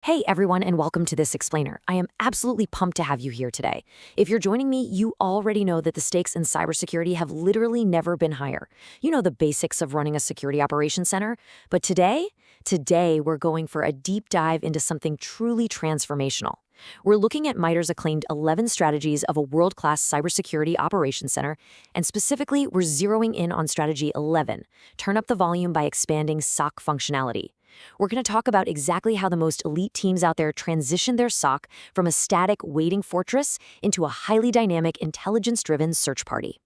Hey everyone, and welcome to this explainer. I am absolutely pumped to have you here today. If you're joining me, you already know that the stakes in cybersecurity have literally never been higher. You know the basics of running a security operations center. But today we're going for a deep dive into something truly transformational. We're looking at Mitre's acclaimed 11 strategies of a world-class cybersecurity operations center, and specifically, we're zeroing in on strategy 11, turn up the volume by expanding SOC functionality. We're going to talk about exactly how the most elite teams out there transition their SOC from a static waiting fortress into a highly dynamic, intelligence-driven search party.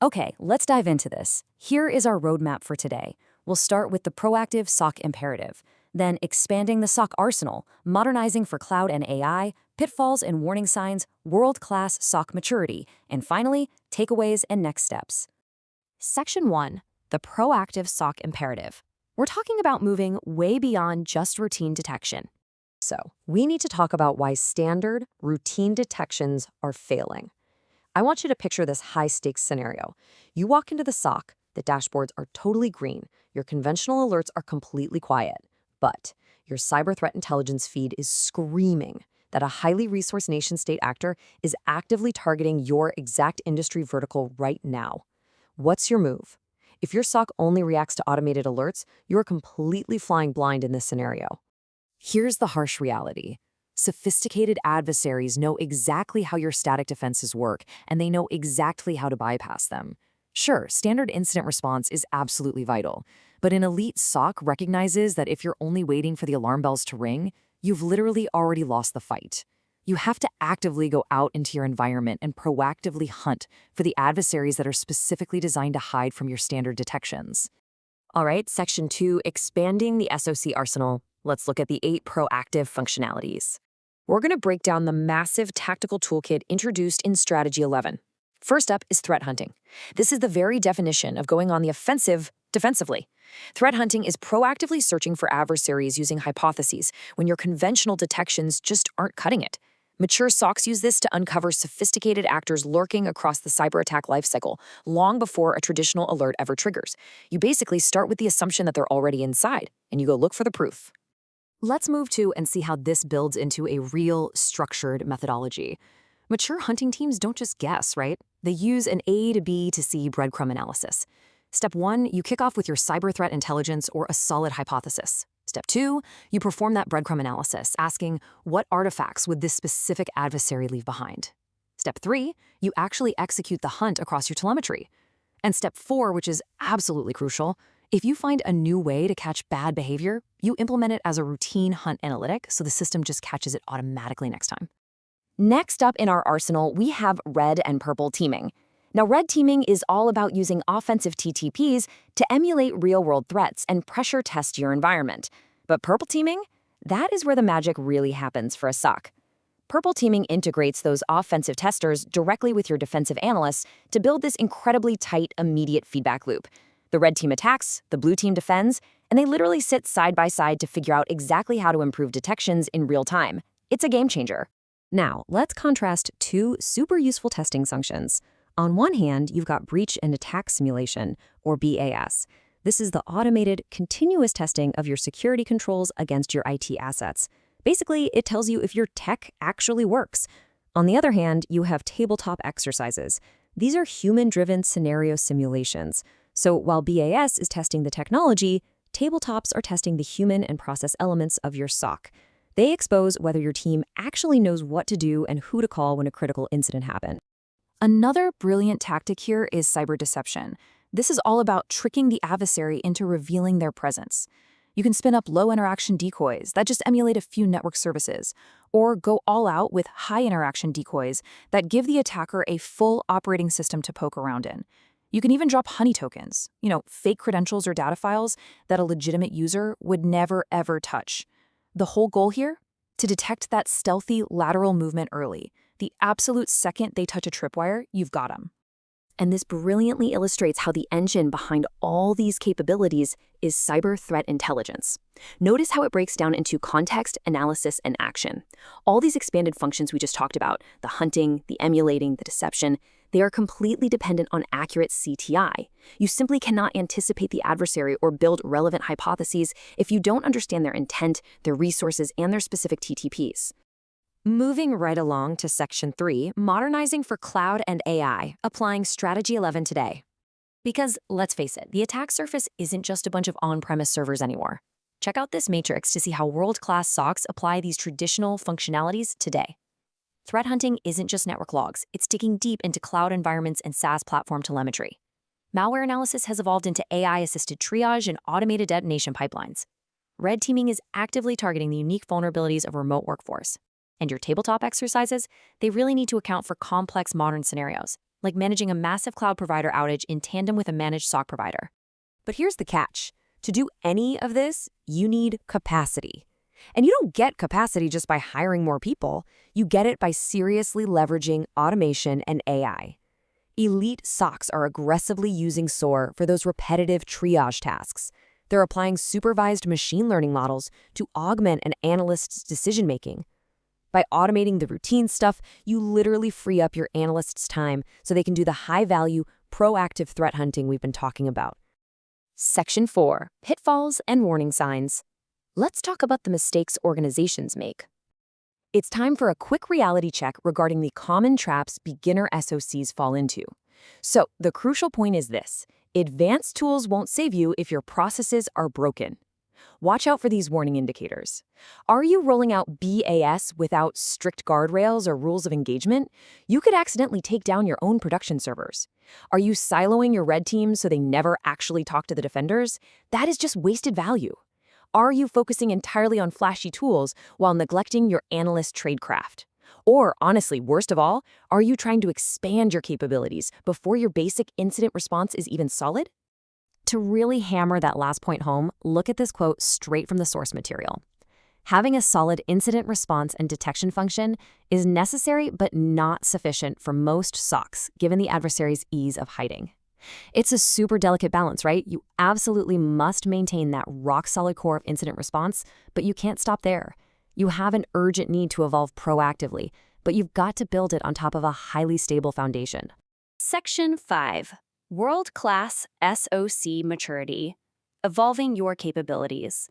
Okay, let's dive into this. Here is our roadmap for today. We'll start with the proactive SOC imperative, then expanding the SOC arsenal, modernizing for cloud and AI, pitfalls and warning signs, world-class SOC maturity, and finally, takeaways and next steps. Section 1, the proactive SOC imperative. We're talking about moving way beyond just routine detection. So, we need to talk about why standard, routine detections are failing. I want you to picture this high-stakes scenario. You walk into the SOC, the dashboards are totally green, your conventional alerts are completely quiet, but your cyber threat intelligence feed is screaming that a highly resourced nation-state actor is actively targeting your exact industry vertical right now. What's your move? If your SOC only reacts to automated alerts, you're completely flying blind in this scenario. Here's the harsh reality. Sophisticated adversaries know exactly how your static defenses work, and they know exactly how to bypass them. Sure, standard incident response is absolutely vital, but an elite SOC recognizes that if you're only waiting for the alarm bells to ring, you've literally already lost the fight. You have to actively go out into your environment and proactively hunt for the adversaries that are specifically designed to hide from your standard detections. All right, Section 2, expanding the SOC arsenal. Let's look at the 8 proactive functionalities. We're going to break down the massive tactical toolkit introduced in Strategy 11. First up is threat hunting. This is the very definition of going on the offensive defensively. Threat hunting is proactively searching for adversaries using hypotheses when your conventional detections just aren't cutting it. Mature SOCs use this to uncover sophisticated actors lurking across the cyber attack lifecycle, long before a traditional alert ever triggers. You basically start with the assumption that they're already inside, and you go look for the proof. Let's move to and see how this builds into a real, structured methodology. Mature hunting teams don't just guess, right? They use an A to B to C breadcrumb analysis. Step 1, you kick off with your cyber threat intelligence or a solid hypothesis. Step 2, you perform that breadcrumb analysis, asking what artifacts would this specific adversary leave behind. Step 3, you actually execute the hunt across your telemetry. And step 4, which is absolutely crucial, if you find a new way to catch bad behavior, you implement it as a routine hunt analytic so the system just catches it automatically next time. Next up in our arsenal, we have red and purple teaming. Now, red teaming is all about using offensive TTPs to emulate real-world threats and pressure test your environment. But purple teaming? That is where the magic really happens for a SOC. Purple teaming integrates those offensive testers directly with your defensive analysts to build this incredibly tight, immediate feedback loop. The red team attacks, the blue team defends, and they literally sit side by side to figure out exactly how to improve detections in real time. It's a game changer. Now, let's contrast 2 super useful testing functions. On one hand, you've got breach and attack simulation, or BAS. This is the automated, continuous testing of your security controls against your IT assets. Basically, it tells you if your tech actually works. On the other hand, you have tabletop exercises. These are human-driven scenario simulations. So while BAS is testing the technology, tabletops are testing the human and process elements of your SOC. They expose whether your team actually knows what to do and who to call when a critical incident happens. Another brilliant tactic here is cyber deception. This is all about tricking the adversary into revealing their presence. You can spin up low-interaction decoys that just emulate a few network services, or go all out with high-interaction decoys that give the attacker a full operating system to poke around in. You can even drop honey tokens, fake credentials or data files that a legitimate user would never, ever touch. The whole goal here? To detect that stealthy lateral movement early. The absolute second they touch a tripwire, you've got them. And this brilliantly illustrates how the engine behind all these capabilities is cyber threat intelligence. Notice how it breaks down into context, analysis, and action. All these expanded functions we just talked about, the hunting, the emulating, the deception, They are completely dependent on accurate CTI. You simply cannot anticipate the adversary or build relevant hypotheses if you don't understand their intent, their resources, and their specific TTPs. Moving right along to Section 3, Modernizing for Cloud and AI, applying Strategy 11 today. Because, let's face it, the attack surface isn't just a bunch of on-premise servers anymore. Check out this matrix to see how world-class SOCs apply these traditional functionalities today. Threat hunting isn't just network logs, it's digging deep into cloud environments and SaaS platform telemetry. Malware analysis has evolved into AI-assisted triage and automated detonation pipelines. Red teaming is actively targeting the unique vulnerabilities of a remote workforce. And your tabletop exercises, they really need to account for complex modern scenarios, like managing a massive cloud provider outage in tandem with a managed SOC provider. But here's the catch. To do any of this, you need capacity. And you don't get capacity just by hiring more people. You get it by seriously leveraging automation and AI. Elite SOCs are aggressively using SOAR for those repetitive triage tasks. They're applying supervised machine learning models to augment an analyst's decision-making. By automating the routine stuff, you literally free up your analysts' time so they can do the high-value, proactive threat hunting we've been talking about. Section 4, Pitfalls and Warning Signs. Let's talk about the mistakes organizations make. It's time for a quick reality check regarding the common traps beginner SOCs fall into. So, the crucial point is this: advanced tools won't save you if your processes are broken. Watch out for these warning indicators. Are you rolling out BAS without strict guardrails or rules of engagement? You could accidentally take down your own production servers. Are you siloing your red teams so they never actually talk to the defenders? That is just wasted value. Are you focusing entirely on flashy tools while neglecting your analyst tradecraft? Or, honestly, worst of all, are you trying to expand your capabilities before your basic incident response is even solid? To really hammer that last point home, look at this quote straight from the source material. Having a solid incident response and detection function is necessary but not sufficient for most SOCs, given the adversary's ease of hiding. It's a super delicate balance, right? You absolutely must maintain that rock-solid core of incident response, but you can't stop there. You have an urgent need to evolve proactively, but you've got to build it on top of a highly stable foundation. Section 5. World-class SOC maturity. Evolving your capabilities.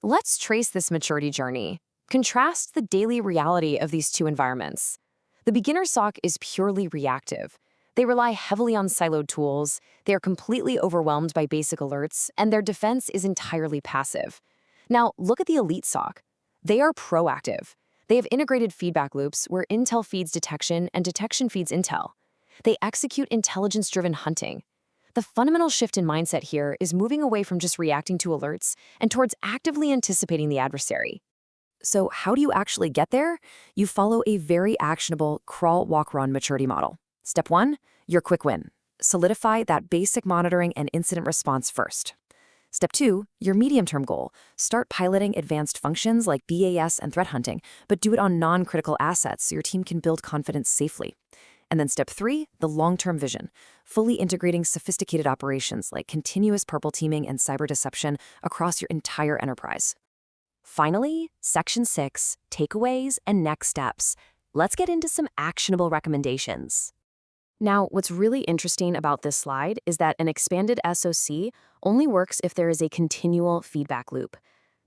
Let's trace this maturity journey. Contrast the daily reality of these two environments. The beginner SOC is purely reactive. They rely heavily on siloed tools, they are completely overwhelmed by basic alerts, and their defense is entirely passive. Now, look at the elite SOC. They are proactive. They have integrated feedback loops where intel feeds detection and detection feeds intel. They execute intelligence-driven hunting. The fundamental shift in mindset here is moving away from just reacting to alerts and towards actively anticipating the adversary. So how do you actually get there? You follow a very actionable crawl, walk, run maturity model. Step 1, your quick win. Solidify that basic monitoring and incident response first. Step 2, your medium-term goal. Start piloting advanced functions like BAS and threat hunting, but do it on non-critical assets so your team can build confidence safely. And then step 3, the long-term vision, fully integrating sophisticated operations like continuous purple teaming and cyber deception across your entire enterprise. Finally, Section 6, takeaways and next steps. Let's get into some actionable recommendations. Now, what's really interesting about this slide is that an expanded SOC only works if there is a continual feedback loop.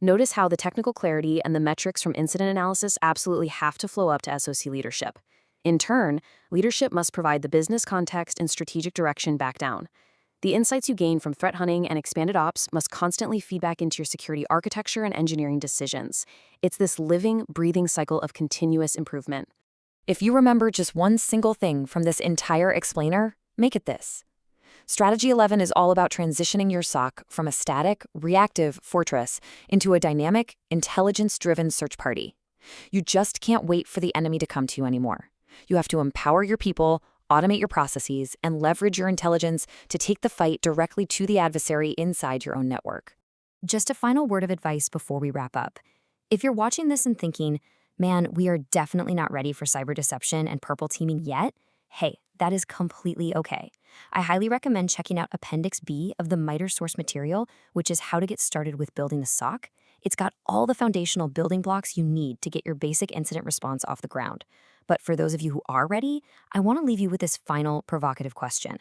Notice how the technical clarity and the metrics from incident analysis absolutely have to flow up to SOC leadership. In turn, leadership must provide the business context and strategic direction back down. The insights you gain from threat hunting and expanded ops must constantly feed back into your security architecture and engineering decisions. It's this living, breathing cycle of continuous improvement. If you remember just one single thing from this entire explainer, make it this. Strategy 11 is all about transitioning your SOC from a static, reactive fortress into a dynamic, intelligence-driven search party. You just can't wait for the enemy to come to you anymore. You have to empower your people, automate your processes, and leverage your intelligence to take the fight directly to the adversary inside your own network. Just a final word of advice before we wrap up. If you're watching this and thinking, man, we are definitely not ready for cyber deception and purple teaming yet, Hey, that is completely okay. I highly recommend checking out Appendix B of the Mitre source material, which is how to get started with building the SOC. It's got all the foundational building blocks you need to get your basic incident response off the ground. But for those of you who are ready, I want to leave you with this final provocative question.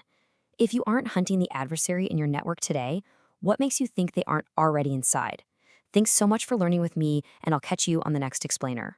If you aren't hunting the adversary in your network today, what makes you think they aren't already inside? Thanks so much for learning with me, and I'll catch you on the next explainer.